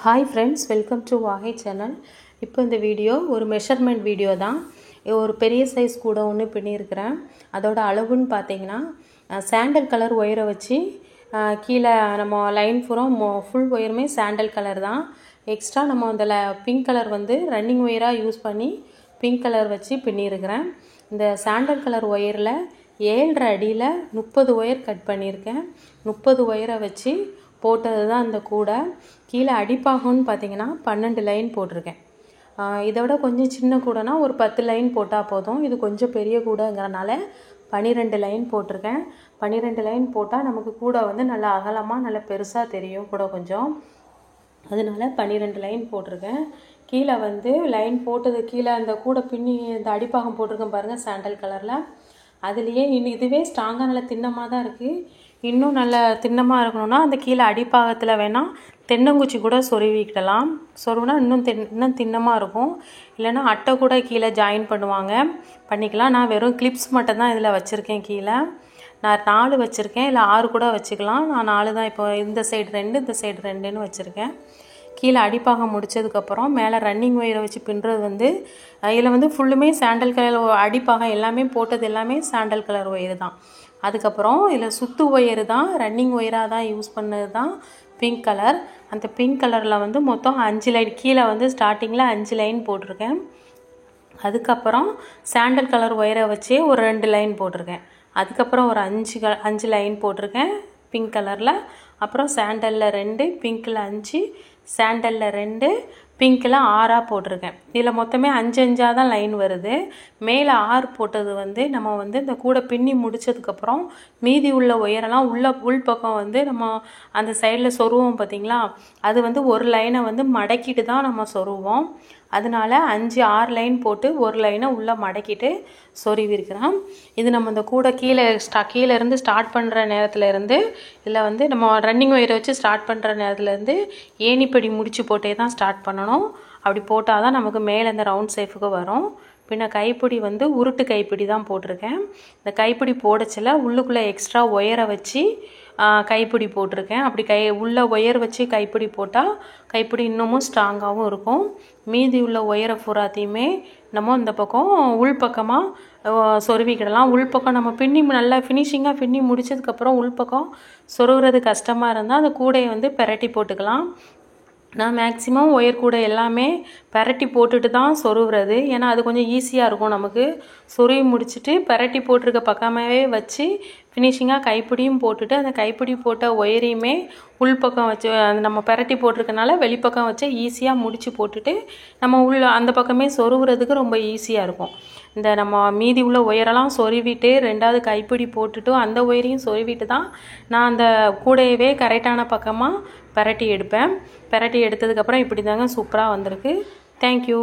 Hi friends, welcome to Vahe channel. இப்போ இந்த video ஒரு மெஷர்மெண்ட் வீடியோ தான். ஒரு பெரிய சைஸ் கூட ஒன்று பின்னியிருக்கிறேன். அதோட அளவுன்னு பார்த்தீங்கன்னா சாண்டல் கலர் ஒயரை வச்சு கீழே நம்ம லைன் ஃபுல் ஒயருமே சாண்டல் கலர் தான். எக்ஸ்ட்ரா நம்ம அதில் பிங்க் கலர் வந்து ரன்னிங் ஒயராக யூஸ் பண்ணி பிங்க் கலர் வச்சு பின்னியிருக்கிறேன். இந்த சாண்டல் கலர் ஒயரில் 7.5 அடியில் 30 ஒயர் கட் பண்ணியிருக்கேன். 30 ஒயரை வச்சு போட்டது தான் அந்த கூடை. கீழே அடிப்பாகம்னு பார்த்தீங்கன்னா 12 லைன் போட்டிருக்கேன். இதோட கொஞ்சம் சின்ன கூடைனா ஒரு 10 லைன் போட்டால் போதும். இது கொஞ்சம் பெரிய கூடைங்கிறனால 12 லைன் போட்டிருக்கேன். 12 லைன் போட்டால் நமக்கு கூடை வந்து நல்லா அகலமாக நல்லா பெருசாக தெரியும் கூட கொஞ்சம். அதனால 12 லைன் போட்டிருக்கேன். கீழே வந்து லைன் போட்டது கீழே அந்த கூடை பின்னி இந்த அடிப்பாகம் போட்டிருக்கேன் பாருங்கள் சாண்டல் கலரில். அதுலேயே இதுவே ஸ்ட்ராங்காக நல்லா திண்ணமாக தான் இருக்குது. இன்னும் நல்லா திண்ணமாக இருக்கணும்னா அந்த கீழே அடிப்பாகத்தில் வேணால் தென்னங்குச்சி கூட சொருவிக்கிடலாம். சொருவினா இன்னும் திண்ணமாக இருக்கும். இல்லைன்னா அட்டை கூட கீழே ஜாயின் பண்ணிக்கலாம். நான் வெறும் கிளிப்ஸ் மட்டும் தான் இதில் வச்சுருக்கேன். கீழே நான் 4 வச்சுருக்கேன், இல்லை 6 கூட வச்சுக்கலாம். நான் 4 தான் இப்போ இந்த சைடு 2 இந்த சைடு 2ன்னு வச்சுருக்கேன். கீழே அடிப்பாகம் முடித்ததுக்கப்புறம் மேலே ரன்னிங் ஒயரை வச்சு பின்னுறது வந்து இதில் வந்து ஃபுல்லுமே சாண்டல் கலர் அடிப்பாகம் எல்லாமே போட்டது எல்லாமே சாண்டல் கலர் ஒயரு தான். அதுக்கப்புறம் இதில் சுத்து ஒயரு தான் ரன்னிங் ஒயராக தான் யூஸ் பண்ணது தான் பிங்க் கலர். அந்த பிங்க் கலரில் வந்து மொத்தம் 5 லைன் கீழே வந்து ஸ்டார்டிங்கில் 5 லைன் போட்டிருக்கேன். அதுக்கப்புறம் சாண்டல் கலர் ஒயரை வச்சே ஒரு 2 லைன் போட்டிருக்கேன். அதுக்கப்புறம் ஒரு 5 லைன் போட்டிருக்கேன் பிங்க் கலரில். அப்புறம் சாண்டலில் 2, பிங்க்கில் 5, சாண்டலில் 2, பிங்க்கில் 6 போட்டிருக்கேன். இதில் மொத்தமே 5 தான் லைன் வருது. மேலே 6 போட்டது வந்து நம்ம வந்து இந்த கூடை பின்னி முடித்ததுக்கப்புறம் மீதி உள்ள ஒயரெல்லாம் உள்பக்கம் வந்து நம்ம அந்த சைடில் சொருவோம் பார்த்திங்களா, அது வந்து ஒரு லைனை வந்து மடக்கிட்டு தான் நம்ம சொருவோம். அதனால 6 லைன் போட்டு ஒரு லைனை உள்ளே மடக்கிட்டு சொருவிருக்கிறோம். இது நம்ம இந்த கூடை கீழே இருந்து ஸ்டார்ட் பண்ணுற நேரத்தில் இருந்து இல்லை வந்து நம்ம ரன்னிங் ஒயரை வச்சு ஸ்டார்ட் பண்ணுற நேரத்துலேருந்து ஏணிப்படி முடிச்சு போட்டே தான் ஸ்டார்ட் பண்ணணும். அப்படி போட்டால் தான் நமக்கு மேலே இந்த ரவுண்ட் ஷேப்புக்கு வரும். பின்ன கைப்பிடி வந்து உருட்டு கைப்பிடி தான் போட்டிருக்கேன். இந்த கைப்பிடி போடச்சில உள்ளுக்குள்ளே எக்ஸ்ட்ரா ஒயரை வச்சு கைப்பிடி போட்டிருக்கேன். அப்படி உள்ள ஒயர் வச்சு கைப்பிடி போட்டால் கைப்பிடி இன்னமும் ஸ்ட்ராங்காகவும் இருக்கும். மீதி உள்ள ஒயரை பூராத்தையுமே நம்ம இந்த பக்கம் உள்பக்கமாக சொருவிக்கிடலாம். உள்பக்கம் நம்ம பின்னி நல்லா ஃபினிஷிங்காக பின்னி முடித்ததுக்கப்புறம் உள்பக்கம் சொருகிறது கஷ்டமாக இருந்தால் அந்த கூடையை வந்து பெரட்டி போட்டுக்கலாம். நான் மேக்ஸிமம் ஒயர் கூடை எல்லாமே பெரட்டி போட்டுட்டு தான் சொருகிறது. ஏன்னா அது கொஞ்சம் ஈஸியாக இருக்கும் நமக்கு. சொருவி முடிச்சுட்டு பெரட்டி போட்டிருக்க பக்கமாகவே வச்சு ஃபினிஷிங்காக கைப்பிடியும் போட்டுட்டு அந்த கைப்பிடி போட்ட ஒயரையுமே உள்பக்கம் வச்சு நம்ம பெரட்டி போட்டிருக்கனால வெளிப்பக்கம் வச்சு ஈஸியாக முடித்து போட்டுட்டு நம்ம அந்த பக்கமே சொருகிறதுக்கு ரொம்ப ஈஸியாக இருக்கும். இந்த நம்ம மீதி உள்ள ஒயரெல்லாம் சொருவிட்டு 2வது கைப்பிடி போட்டுட்டு அந்த ஒயரையும் சொருவிட்டு தான் நான் அந்த கூடையவே கரெக்டான பக்கமாக பெரட்டி எடுப்பேன். பெரட்டி எடுத்ததுக்கப்புறம் இப்படி தாங்க சூப்பராக வந்திருக்கு. தேங்க்யூ.